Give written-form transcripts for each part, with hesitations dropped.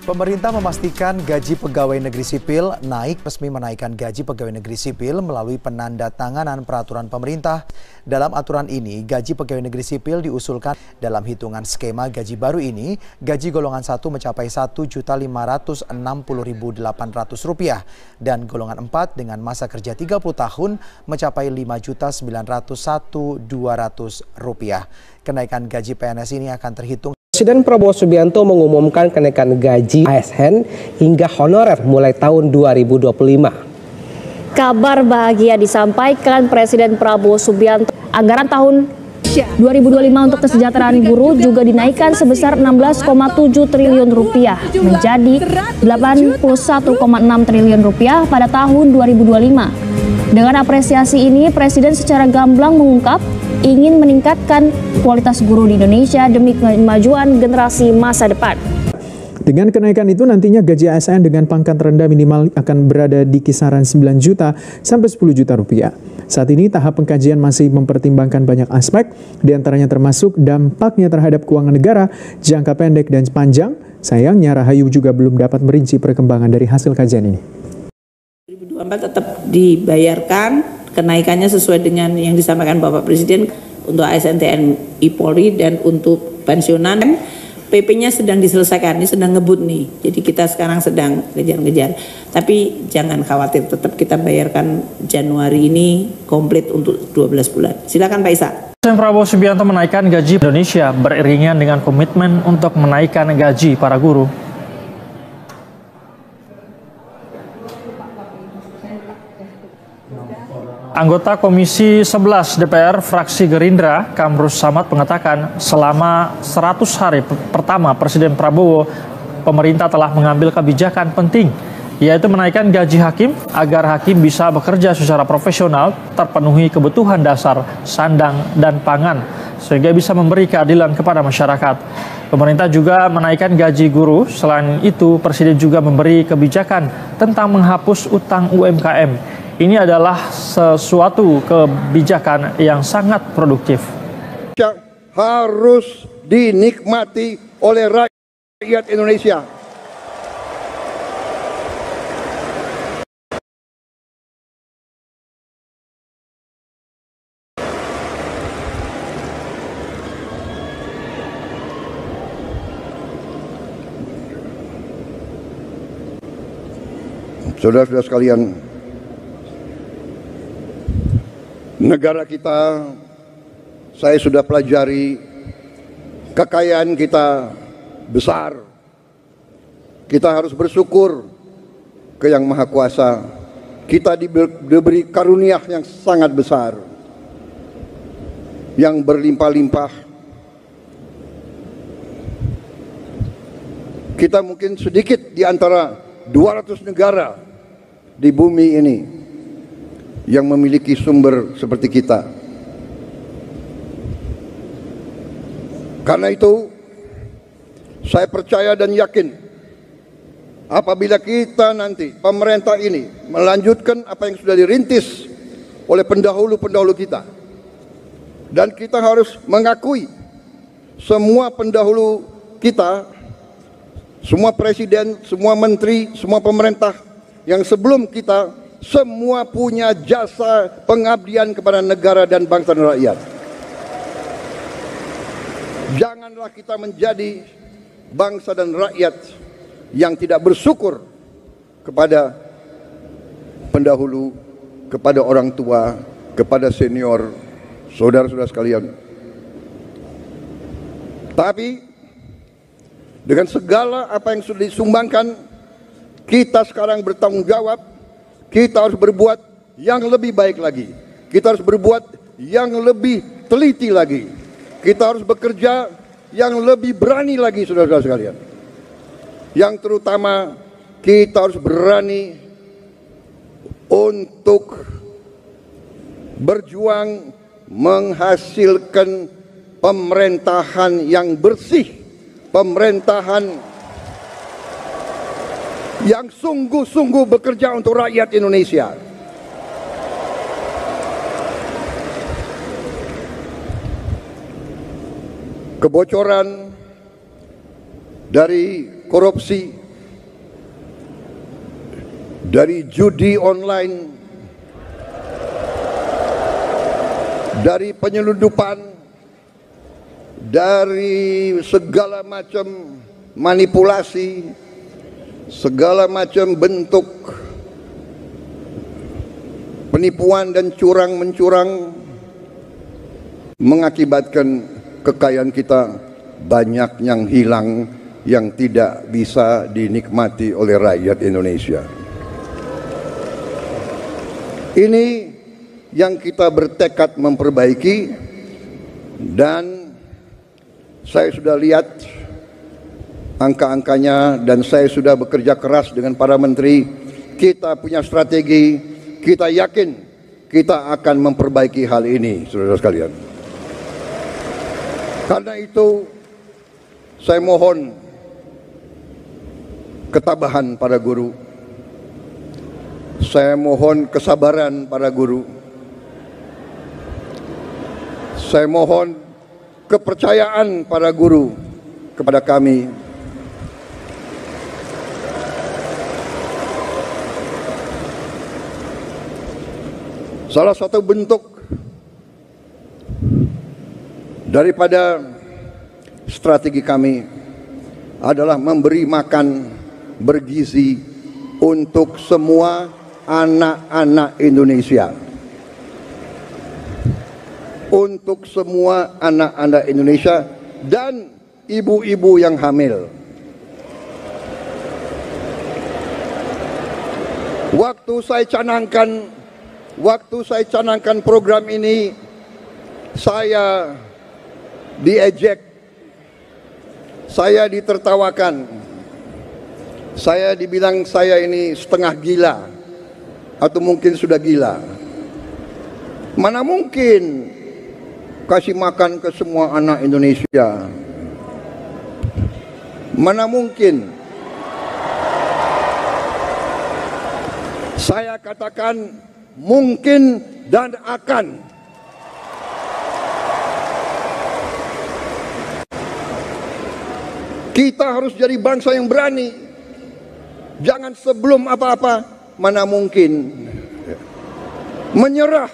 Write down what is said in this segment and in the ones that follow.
Pemerintah memastikan gaji pegawai negeri sipil naik. Resmi menaikkan gaji pegawai negeri sipil melalui penandatanganan peraturan pemerintah. Dalam aturan ini, gaji pegawai negeri sipil diusulkan dalam hitungan skema gaji baru ini. Gaji golongan 1 mencapai Rp1.560.800 dan golongan 4 dengan masa kerja 30 tahun mencapai Rp5.901.200. Kenaikan gaji PNS ini akan terhitung. Presiden Prabowo Subianto mengumumkan kenaikan gaji ASN hingga honorer mulai tahun 2025. Kabar bahagia disampaikan Presiden Prabowo Subianto. Anggaran tahun 2025 untuk kesejahteraan guru juga dinaikkan sebesar Rp16,7 triliun menjadi Rp81,6 triliun pada tahun 2025. Dengan apresiasi ini, Presiden secara gamblang mengungkap ingin meningkatkan kualitas guru di Indonesia demi kemajuan generasi masa depan. Dengan kenaikan itu nantinya gaji ASN dengan pangkat rendah minimal akan berada di kisaran 9 juta sampai 10 juta rupiah. Saat ini tahap pengkajian masih mempertimbangkan banyak aspek, diantaranya termasuk dampaknya terhadap keuangan negara, jangka pendek dan panjang. Sayangnya Rahayu juga belum dapat merinci perkembangan dari hasil kajian ini. 2024 tetap dibayarkan. Kenaikannya sesuai dengan yang disampaikan Bapak Presiden untuk ASN TNI Polri dan untuk pensiunan. PP-nya sedang diselesaikan, ini sedang ngebut nih. Jadi kita sekarang sedang ngejar-ngejar. Tapi jangan khawatir, tetap kita bayarkan Januari ini komplit untuk 12 bulan. Silakan Pak Isa. Presiden Prabowo Subianto menaikkan gaji Indonesia beriringan dengan komitmen untuk menaikkan gaji para guru. Anggota Komisi 11 DPR fraksi Gerindra, Kamrus Samad mengatakan selama 100 hari pertama Presiden Prabowo, pemerintah telah mengambil kebijakan penting, yaitu menaikkan gaji hakim agar hakim bisa bekerja secara profesional, terpenuhi kebutuhan dasar, sandang, dan pangan, sehingga bisa memberi keadilan kepada masyarakat. Pemerintah juga menaikkan gaji guru. Selain itu, Presiden juga memberi kebijakan tentang menghapus utang UMKM. Ini adalah sesuatu kebijakan yang sangat produktif. Harus dinikmati oleh rakyat Indonesia. Saudara-saudara sekalian, negara kita, saya sudah pelajari, kekayaan kita besar. Kita harus bersyukur ke Yang Maha Kuasa. Kita diberi karunia yang sangat besar, yang berlimpah-limpah. Kita mungkin sedikit di antara 200 negara di bumi ini yang memiliki sumber seperti kita. Karena itu, saya percaya dan yakin apabila kita nanti, pemerintah ini melanjutkan apa yang sudah dirintis oleh pendahulu-pendahulu kita, dan kita harus mengakui semua pendahulu kita, semua presiden, semua menteri, semua pemerintah yang sebelum kita, semua punya jasa pengabdian kepada negara dan bangsa dan rakyat. Janganlah kita menjadi bangsa dan rakyat yang tidak bersyukur kepada pendahulu, kepada orang tua, kepada senior, saudara-saudara sekalian. Tapi dengan segala apa yang sudah disumbangkan, kita sekarang bertanggung jawab. Kita harus berbuat yang lebih baik lagi. Kita harus berbuat yang lebih teliti lagi. Kita harus bekerja yang lebih berani lagi, saudara-saudara sekalian. Yang terutama, kita harus berani untuk berjuang menghasilkan pemerintahan yang bersih, pemerintahan yang sungguh-sungguh bekerja untuk rakyat Indonesia. Kebocoran dari korupsi dari judi online, dari penyelundupan, dari segala macam manipulasi, segala macam bentuk penipuan dan curang-mencurang, mengakibatkan kekayaan kita banyak yang hilang, yang tidak bisa dinikmati oleh rakyat Indonesia. Ini yang kita bertekad memperbaiki, dan saya sudah lihat angka-angkanya dan saya sudah bekerja keras dengan para menteri. Kita punya strategi, kita yakin kita akan memperbaiki hal ini, saudara sekalian. Karena itu saya mohon ketabahan para guru, saya mohon kesabaran para guru, saya mohon kepercayaan para guru kepada kami. Salah satu bentuk daripada strategi kami adalah memberi makan bergizi untuk semua anak-anak Indonesia. Untuk semua anak-anak Indonesia dan ibu-ibu yang hamil. Waktu saya canangkan program ini, saya diejek, saya ditertawakan, saya dibilang saya ini setengah gila atau mungkin sudah gila. Mana mungkin kasih makan ke semua anak Indonesia? Mana mungkin? Saya katakan mungkin dan akan. Kita harus jadi bangsa yang berani. Jangan sebelum apa-apa, mana mungkin. Menyerah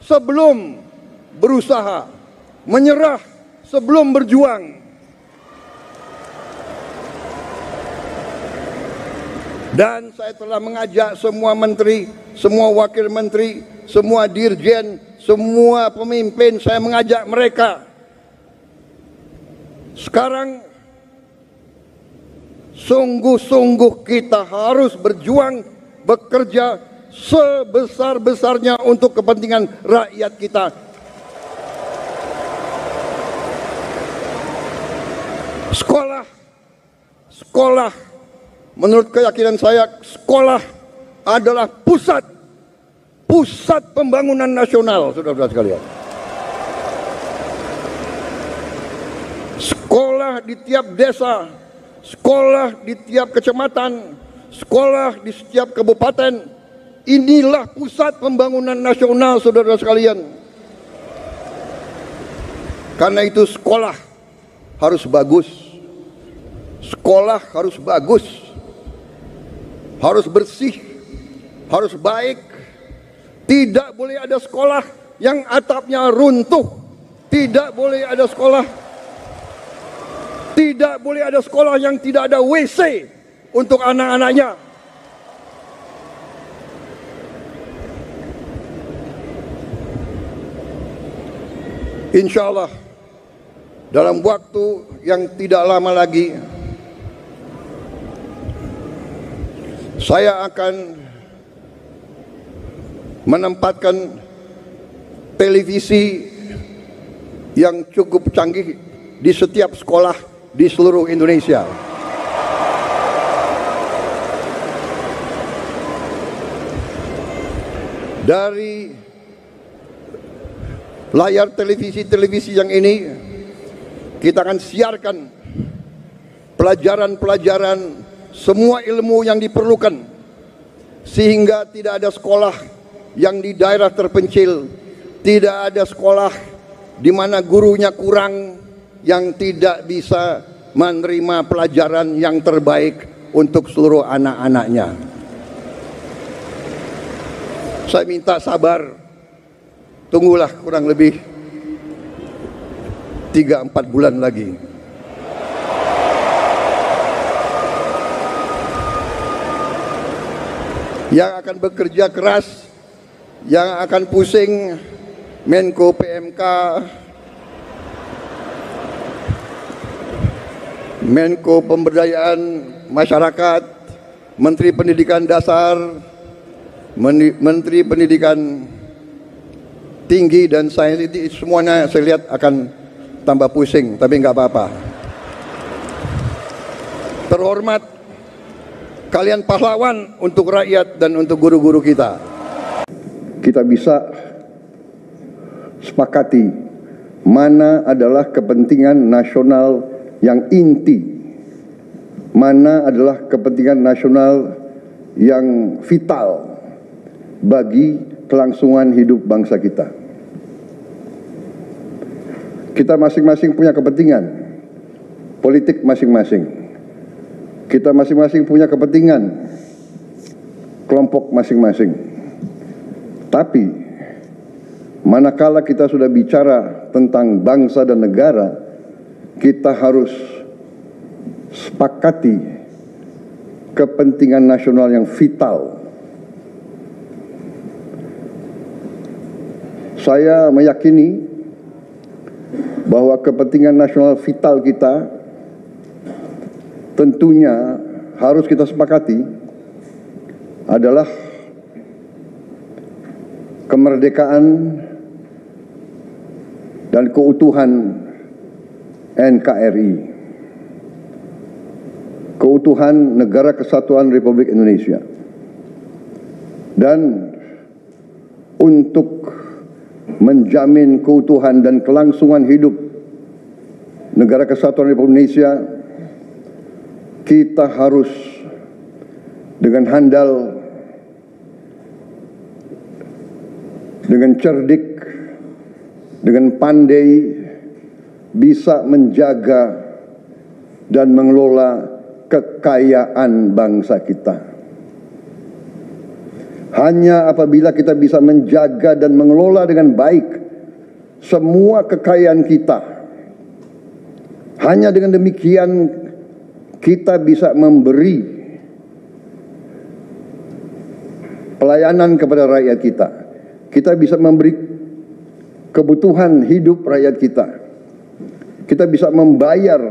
sebelum berusaha. Menyerah sebelum berjuang. Dan saya telah mengajak semua menteri, semua wakil menteri, semua dirjen, semua pemimpin, saya mengajak mereka. Sekarang sungguh-sungguh kita harus berjuang, bekerja sebesar-besarnya untuk kepentingan rakyat kita. Sekolah, menurut keyakinan saya, sekolah adalah pusat pembangunan nasional, saudara-saudara sekalian. Sekolah di tiap desa, sekolah di tiap kecamatan, sekolah di setiap kabupaten, inilah pusat pembangunan nasional, saudara sekalian. Karena itu sekolah harus bagus, sekolah harus bagus, harus bersih, harus baik. Tidak boleh ada sekolah yang atapnya runtuh, tidak boleh ada sekolah yang tidak ada WC untuk anak-anaknya. Insya Allah dalam waktu yang tidak lama lagi saya akan menempatkan televisi yang cukup canggih di setiap sekolah di seluruh Indonesia. Dari layar televisi yang ini kita akan siarkan pelajaran-pelajaran, semua ilmu yang diperlukan, sehingga tidak ada sekolah yang di daerah terpencil, tidak ada sekolah di mana gurunya kurang, yang tidak bisa menerima pelajaran yang terbaik untuk seluruh anak-anaknya. Saya minta sabar, tunggulah kurang lebih 3-4 bulan lagi. Yang akan bekerja keras, yang akan pusing Menko PMK, Menko Pemberdayaan Masyarakat, Menteri Pendidikan Dasar, Menteri Pendidikan Tinggi dan Sains, itu semuanya saya lihat akan tambah pusing, tapi nggak apa-apa. Terhormat, kalian pahlawan untuk rakyat dan untuk guru-guru kita. Kita bisa sepakati mana adalah kepentingan nasional yang inti, mana adalah kepentingan nasional yang vital bagi kelangsungan hidup bangsa kita. Kita masing-masing punya kepentingan politik masing-masing. Kita masing-masing punya kepentingan kelompok masing-masing. Tapi manakala kita sudah bicara tentang bangsa dan negara, kita harus sepakati kepentingan nasional yang vital. Saya meyakini bahwa kepentingan nasional vital kita tentunya harus kita sepakati adalah kemerdekaan dan keutuhan NKRI, keutuhan Negara Kesatuan Republik Indonesia. Dan untuk menjamin keutuhan dan kelangsungan hidup Negara Kesatuan Republik Indonesia, kita harus dengan handal, dengan cerdik, dengan pandai bisa menjaga dan mengelola kekayaan bangsa kita. Hanya apabila kita bisa menjaga dan mengelola dengan baik semua kekayaan kita, hanya dengan demikian kita bisa memberi pelayanan kepada rakyat kita. Kita bisa memberi kebutuhan hidup rakyat kita. Kita bisa membayar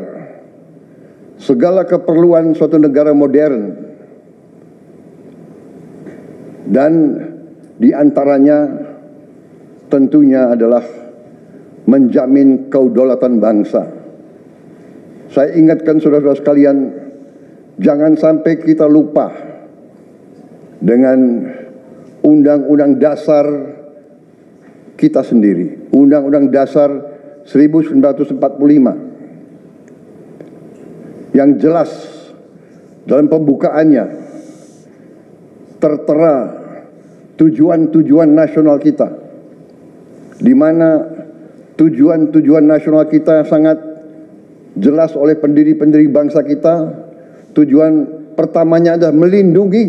segala keperluan suatu negara modern. Dan di antaranya tentunya adalah menjamin kedaulatan bangsa. Saya ingatkan saudara-saudara sekalian, jangan sampai kita lupa dengan Undang-Undang Dasar kita sendiri, Undang-Undang Dasar 1945, yang jelas dalam pembukaannya tertera tujuan-tujuan nasional kita, di mana tujuan-tujuan nasional kita sangat jelas oleh pendiri-pendiri bangsa kita. Tujuan pertamanya adalah melindungi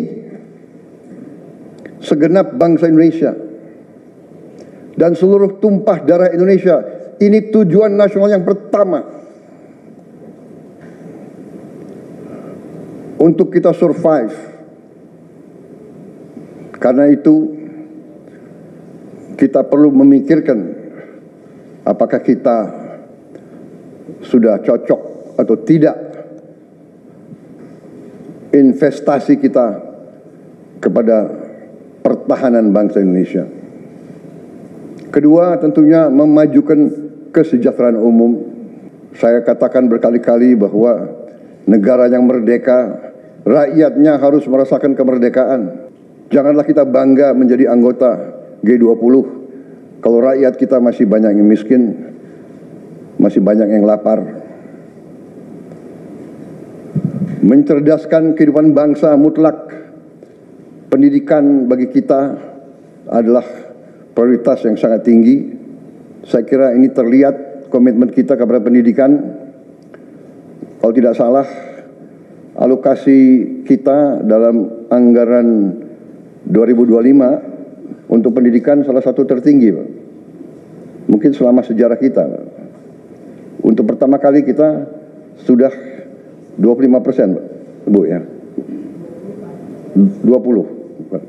segenap bangsa Indonesia dan seluruh tumpah darah Indonesia. Ini tujuan nasional yang pertama untuk kita survive. Karena itu kita perlu memikirkan apakah kita sudah cocok atau tidak investasi kita kepada pertahanan bangsa Indonesia. Kedua, tentunya memajukan kesejahteraan umum. Saya katakan berkali-kali bahwa negara yang merdeka, rakyatnya harus merasakan kemerdekaan. Janganlah kita bangga menjadi anggota G20 kalau rakyat kita masih banyak yang miskin, masih banyak yang lapar. Mencerdaskan kehidupan bangsa mutlak. Pendidikan bagi kita adalah prioritas yang sangat tinggi. Saya kira ini terlihat komitmen kita kepada pendidikan. Kalau tidak salah, alokasi kita dalam anggaran 2025 untuk pendidikan salah satu tertinggi, Pak. Mungkin selama sejarah kita, Pak. Untuk pertama kali kita sudah 25%, Pak. Bu ya. 20. Pak.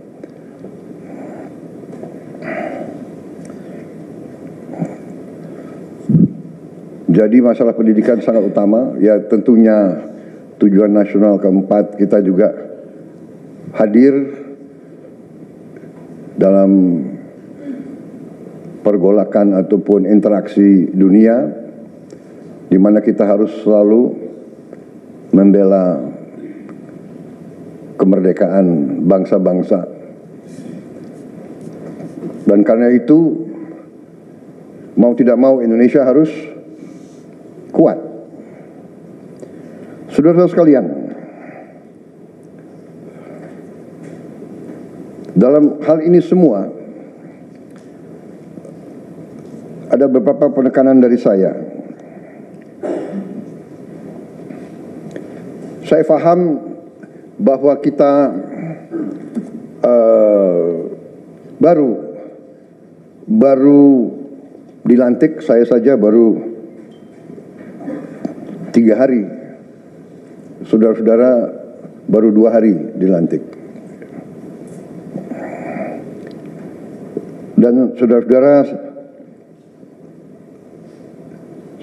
Jadi masalah pendidikan sangat utama. Ya tentunya tujuan nasional keempat kita juga hadir dalam pergolakan ataupun interaksi dunia, di mana kita harus selalu membela kemerdekaan bangsa-bangsa. Dan karena itu, mau tidak mau Indonesia harus kuat. Saudara-saudara sekalian, dalam hal ini semua ada beberapa penekanan dari saya. Saya paham bahwa kita baru dilantik, saya saja baru 3 hari, saudara-saudara baru 2 hari dilantik. Dan saudara-saudara,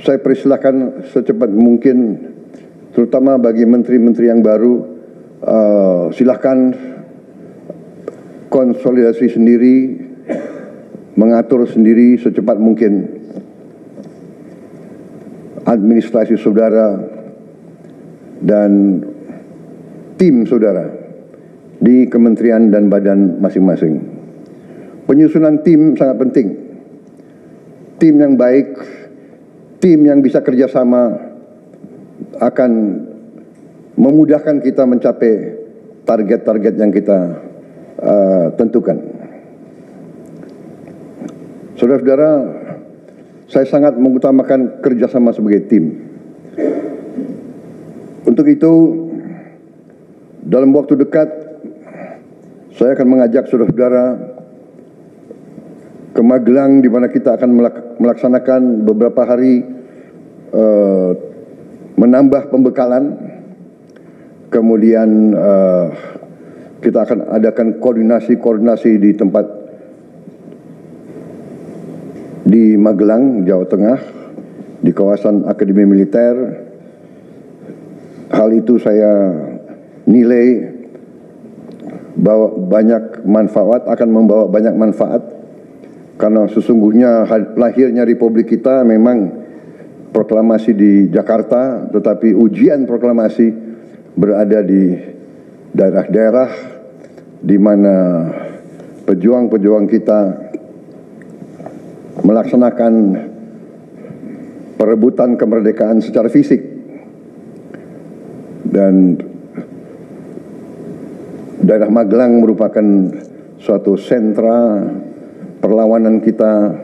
saya persilahkan secepat mungkin, terutama bagi menteri-menteri yang baru, silahkan konsolidasi sendiri, mengatur sendiri secepat mungkin administrasi saudara dan tim saudara di kementerian dan badan masing-masing. Penyusunan tim sangat penting. Tim yang baik, tim yang bisa kerjasama akan memudahkan kita mencapai target-target yang kita tentukan. Saudara-saudara, saya sangat mengutamakan kerjasama sebagai tim. Untuk itu, dalam waktu dekat, saya akan mengajak saudara-saudara ke Magelang, di mana kita akan melaksanakan beberapa hari menambah pembekalan. Kemudian kita akan adakan koordinasi di tempat di Magelang, Jawa Tengah, di kawasan Akademi Militer. Hal itu saya nilai bahwa akan membawa banyak manfaat, karena sesungguhnya lahirnya Republik kita memang proklamasi di Jakarta, tetapi ujian proklamasi berada di daerah-daerah di mana pejuang-pejuang kita melaksanakan perebutan kemerdekaan secara fisik. Dan daerah Magelang merupakan suatu sentra perlawanan kita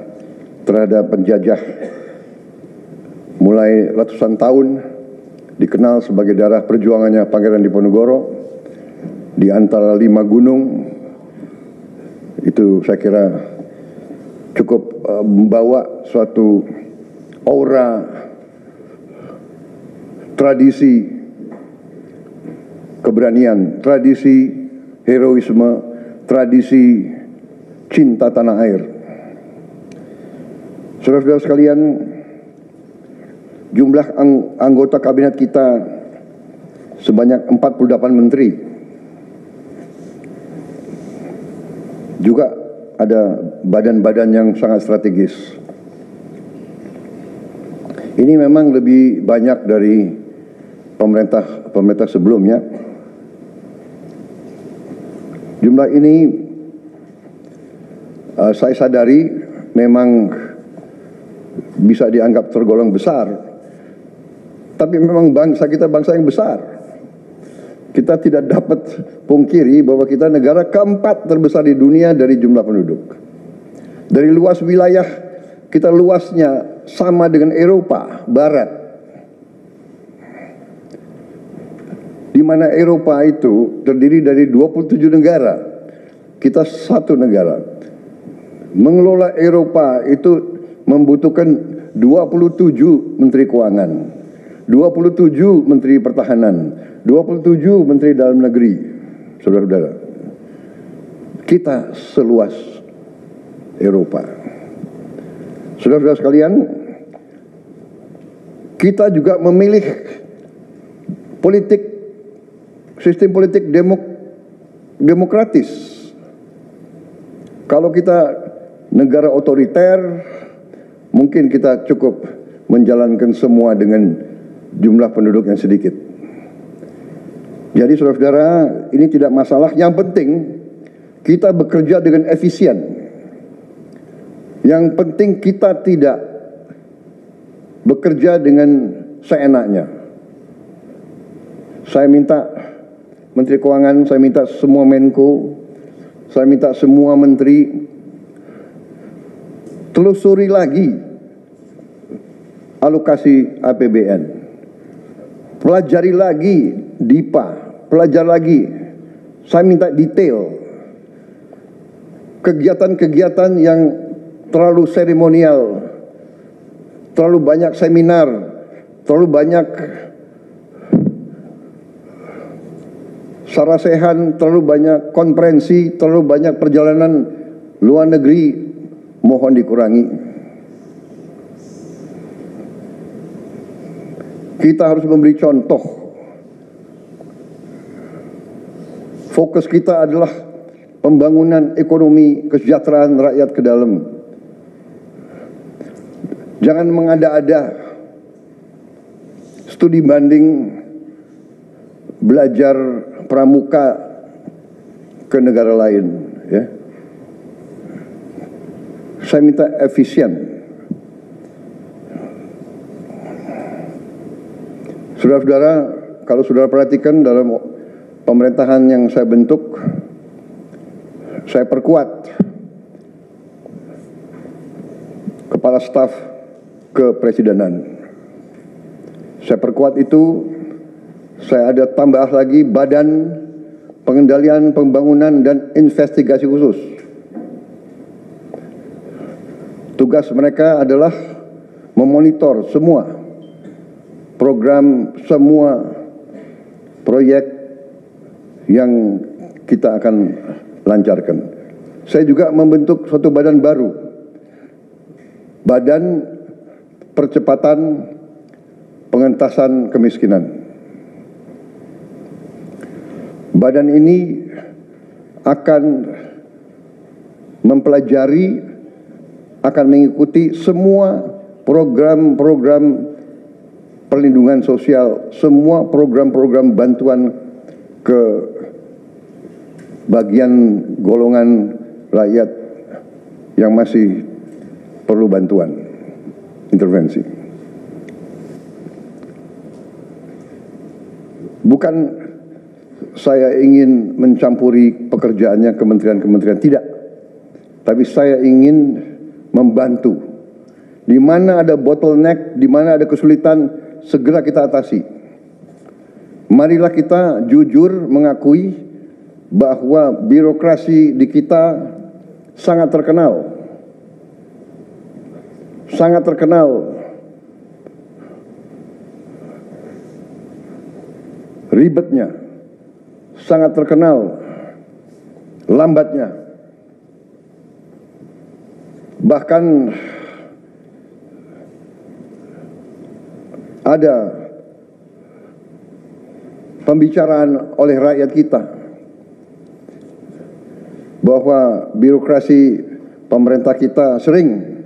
terhadap penjajah. Mulai ratusan tahun dikenal sebagai daerah perjuangannya Pangeran Diponegoro di antara 5 gunung. Itu saya kira cukup membawa suatu aura tradisi keberanian, tradisi heroisme, tradisi cinta tanah air. Saudara-saudara sekalian, jumlah anggota kabinet kita sebanyak 48 menteri. Juga ada badan-badan yang sangat strategis. Ini memang lebih banyak dari pemerintah sebelumnya. Jumlah ini saya sadari memang bisa dianggap tergolong besar, tapi memang bangsa kita bangsa yang besar. Kita tidak dapat pungkiri bahwa kita negara keempat terbesar di dunia dari jumlah penduduk. Dari luas wilayah, kita luasnya sama dengan Eropa Barat. Di mana Eropa itu terdiri dari 27 negara. Kita satu negara. mengelola Eropa itu membutuhkan 27 Menteri Keuangan, 27 Menteri Pertahanan, 27 Menteri Dalam Negeri. Saudara-saudara, kita seluas Eropa. Saudara-saudara sekalian, kita juga memilih sistem politik demokratis. Kalau kita negara otoriter, mungkin kita cukup menjalankan semua dengan jumlah penduduk yang sedikit. Jadi saudara-saudara, ini tidak masalah. Yang penting kita bekerja dengan efisien. Yang penting kita tidak bekerja dengan seenaknya. Saya minta Menteri Keuangan, saya minta semua Menko, saya minta semua menteri telusuri lagi alokasi APBN. Pelajari lagi DIPA, pelajari lagi. Saya minta detail. Kegiatan-kegiatan yang terlalu seremonial, terlalu banyak seminar, terlalu banyak sarasehan, terlalu banyak konferensi, terlalu banyak perjalanan luar negeri, mohon dikurangi. Kita harus memberi contoh. Fokus kita adalah pembangunan ekonomi, kesejahteraan rakyat ke dalam. Jangan mengada-ada studi banding belajar pramuka ke negara lain, ya. Saya minta efisien. Saudara-saudara, kalau saudara perhatikan dalam pemerintahan yang saya bentuk, saya perkuat kepala staf kepresidenan. Saya perkuat itu, saya ada tambah lagi Badan Pengendalian Pembangunan dan Investigasi Khusus. Tugas mereka adalah memonitor semua program, semua proyek yang kita akan lancarkan. Saya juga membentuk suatu badan baru, Badan Percepatan Pengentasan Kemiskinan. Badan ini akan mempelajari, akan mengikuti semua program-program perlindungan sosial, semua program-program bantuan ke bagian golongan rakyat yang masih perlu bantuan, intervensi. Bukan saya ingin mencampuri pekerjaannya kementerian-kementerian, tidak. Tapi saya ingin membantu. Di mana ada bottleneck, di mana ada kesulitan, segera kita atasi. Marilah kita jujur mengakui bahwa birokrasi di kita sangat terkenal. Sangat terkenal. Ribetnya, sangat terkenal lambatnya. Bahkan ada pembicaraan oleh rakyat kita bahwa birokrasi pemerintah kita sering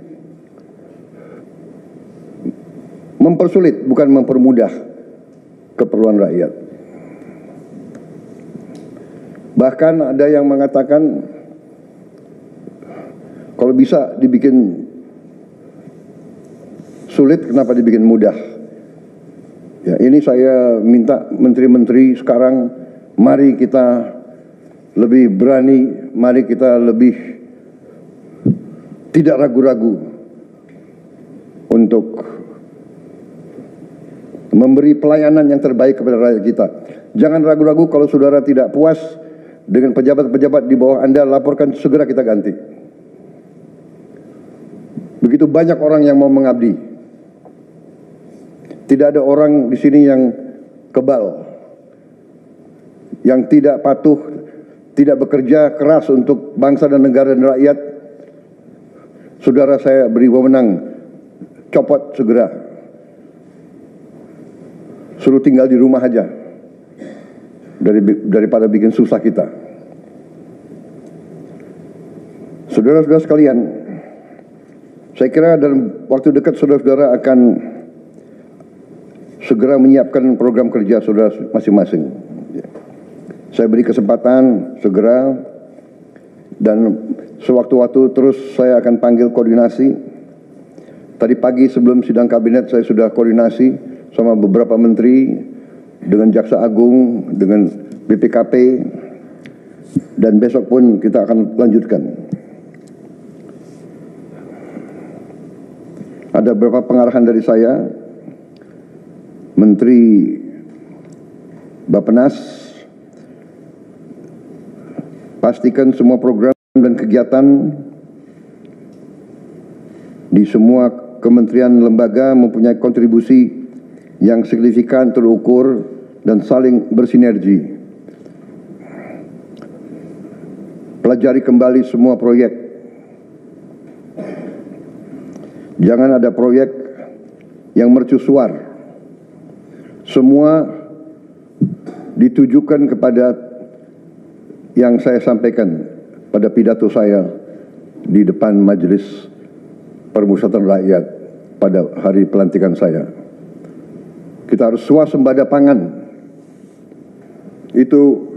mempersulit, bukan mempermudah keperluan rakyat. Bahkan ada yang mengatakan kalau bisa dibikin sulit, kenapa dibikin mudah? Ya, ini saya minta menteri-menteri sekarang, mari kita lebih berani, mari kita lebih tidak ragu-ragu untuk memberi pelayanan yang terbaik kepada rakyat kita. Jangan ragu-ragu, kalau saudara tidak puas dengan pejabat-pejabat di bawah Anda, laporkan, segera kita ganti. Begitu banyak orang yang mau mengabdi. Tidak ada orang di sini yang kebal, yang tidak patuh, tidak bekerja keras untuk bangsa dan negara dan rakyat. Saudara, saya beri wewenang, copot segera. Suruh tinggal di rumah aja, daripada bikin susah kita. Saudara-saudara sekalian, saya kira dalam waktu dekat saudara-saudara akan segera menyiapkan program kerja saudara masing-masing. Saya beri kesempatan segera, dan sewaktu-waktu terus saya akan panggil koordinasi. Tadi pagi sebelum sidang kabinet saya sudah koordinasi sama beberapa menteri, dengan Jaksa Agung, dengan BPKP, dan besok pun kita akan lanjutkan. Ada beberapa pengarahan dari saya. Menteri Bappenas, pastikan semua program dan kegiatan di semua kementerian lembaga mempunyai kontribusi yang signifikan, terukur, dan saling bersinergi. Pelajari kembali semua proyek. Jangan ada proyek yang mercusuar. Semua ditujukan kepada yang saya sampaikan pada pidato saya di depan Majelis Permusyawaratan Rakyat pada hari pelantikan saya. Kita harus swasembada pangan. Itu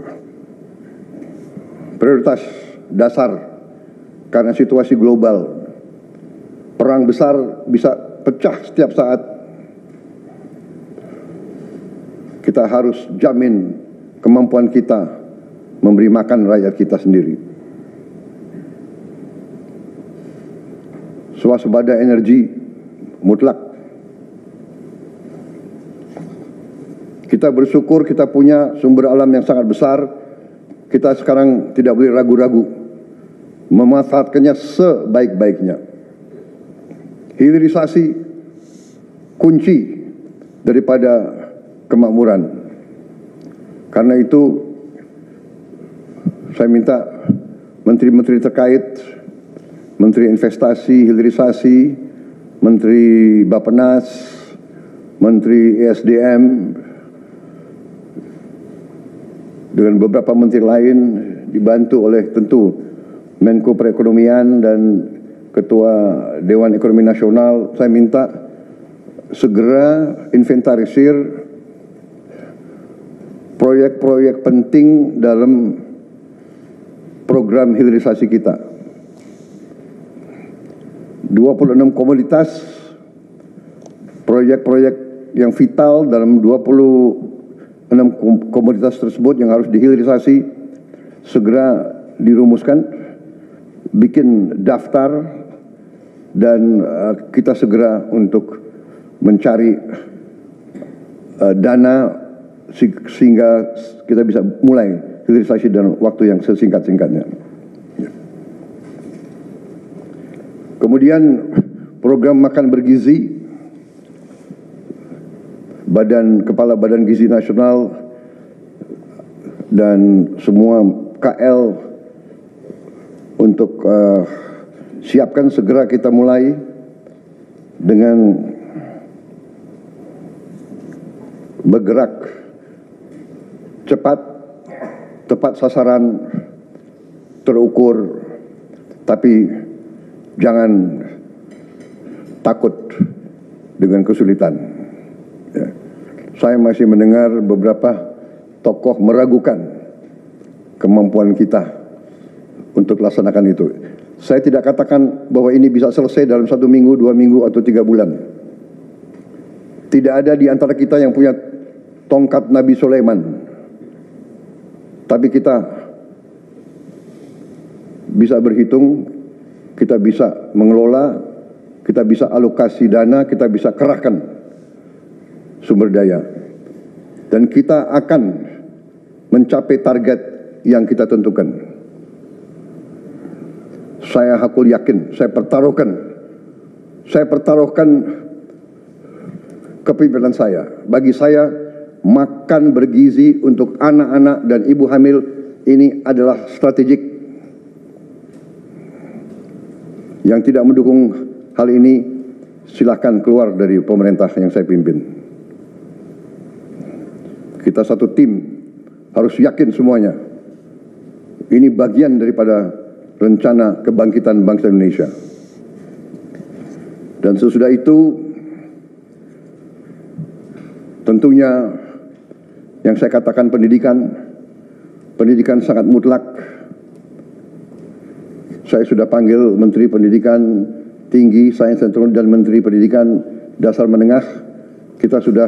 prioritas dasar karena situasi global. Perang besar bisa pecah setiap saat. Kita harus jamin kemampuan kita memberi makan rakyat kita sendiri. Swasembada energi mutlak. Kita bersyukur kita punya sumber alam yang sangat besar. Kita sekarang tidak boleh ragu-ragu memanfaatkannya sebaik-baiknya. Hilirisasi kunci daripada kemakmuran. Karena itu saya minta menteri-menteri terkait, Menteri Investasi, Hilirisasi, Menteri Bappenas, Menteri ESDM, dengan beberapa menteri lain, dibantu oleh tentu Menko Perekonomian dan Ketua Dewan Ekonomi Nasional, saya minta segera inventarisir proyek-proyek penting dalam program hilirisasi kita. 26 komoditas, proyek-proyek yang vital dalam 26 komoditas tersebut yang harus dihilirisasi segera dirumuskan, bikin daftar, dan kita segera untuk mencari dana sehingga kita bisa mulai hilirisasi dalam waktu yang sesingkat-singkatnya. Kemudian program makan bergizi, Kepala Badan Gizi Nasional dan semua KL untuk siapkan segera kita mulai dengan bergerak cepat, tepat sasaran, terukur, tapi jangan takut dengan kesulitan. Ya. Saya masih mendengar beberapa tokoh meragukan kemampuan kita untuk laksanakan itu. Saya tidak katakan bahwa ini bisa selesai dalam 1 minggu, 2 minggu, atau 3 bulan. Tidak ada di antara kita yang punya tongkat Nabi Sulaiman. Tapi kita bisa berhitung, kita bisa mengelola, kita bisa alokasi dana, kita bisa kerahkan sumber daya. Dan kita akan mencapai target yang kita tentukan. Saya hakul yakin, saya pertaruhkan saya pertaruhkan kepemimpinan saya. Bagi saya, makan bergizi untuk anak-anak dan ibu hamil ini adalah strategik. Yang tidak mendukung hal ini, silahkan keluar dari pemerintah yang saya pimpin. Kita satu tim, harus yakin semuanya. Ini bagian daripada rencana kebangkitan bangsa Indonesia. Dan sesudah itu, tentunya yang saya katakan pendidikan sangat mutlak. Saya sudah panggil Menteri Pendidikan Tinggi, Sains dan Teknologi dan Menteri Pendidikan Dasar Menengah. Kita sudah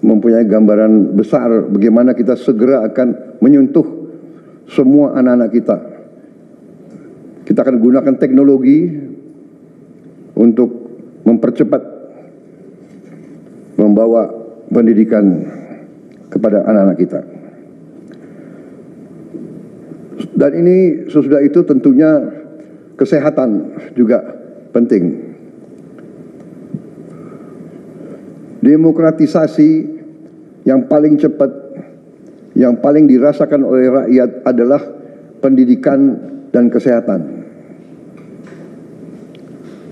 mempunyai gambaran besar bagaimana kita segera akan menyentuh semua anak-anak kita. Kita akan gunakan teknologi untuk mempercepat membawa pendidikan kepada anak-anak kita. Dan ini sesudah itu tentunya kesehatan juga penting. Demokratisasi yang paling cepat, yang paling dirasakan oleh rakyat adalah pendidikan dan kesehatan.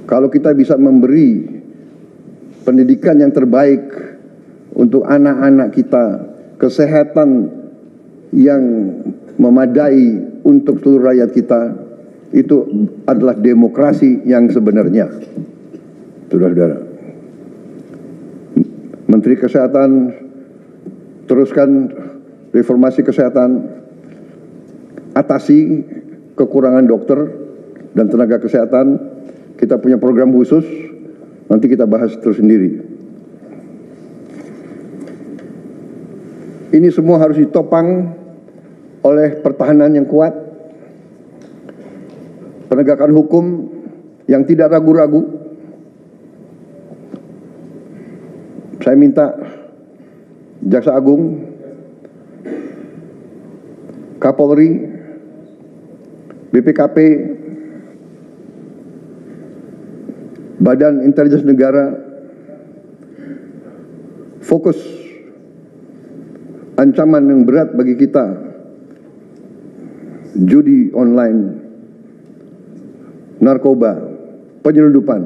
Kalau kita bisa memberi pendidikan yang terbaik untuk anak-anak kita, kesehatan yang memadai untuk seluruh rakyat kita, itu adalah demokrasi yang sebenarnya. Saudara-saudara, Menteri Kesehatan teruskan reformasi kesehatan, atasi kekurangan dokter dan tenaga kesehatan. Kita punya program khusus, nanti kita bahas tersendiri. Ini semua harus ditopang oleh pertahanan yang kuat, penegakan hukum yang tidak ragu-ragu. Saya minta Jaksa Agung, Kapolri, BPKP, Badan Intelijen Negara fokus ancaman yang berat bagi kita, judi online, narkoba, penyelundupan,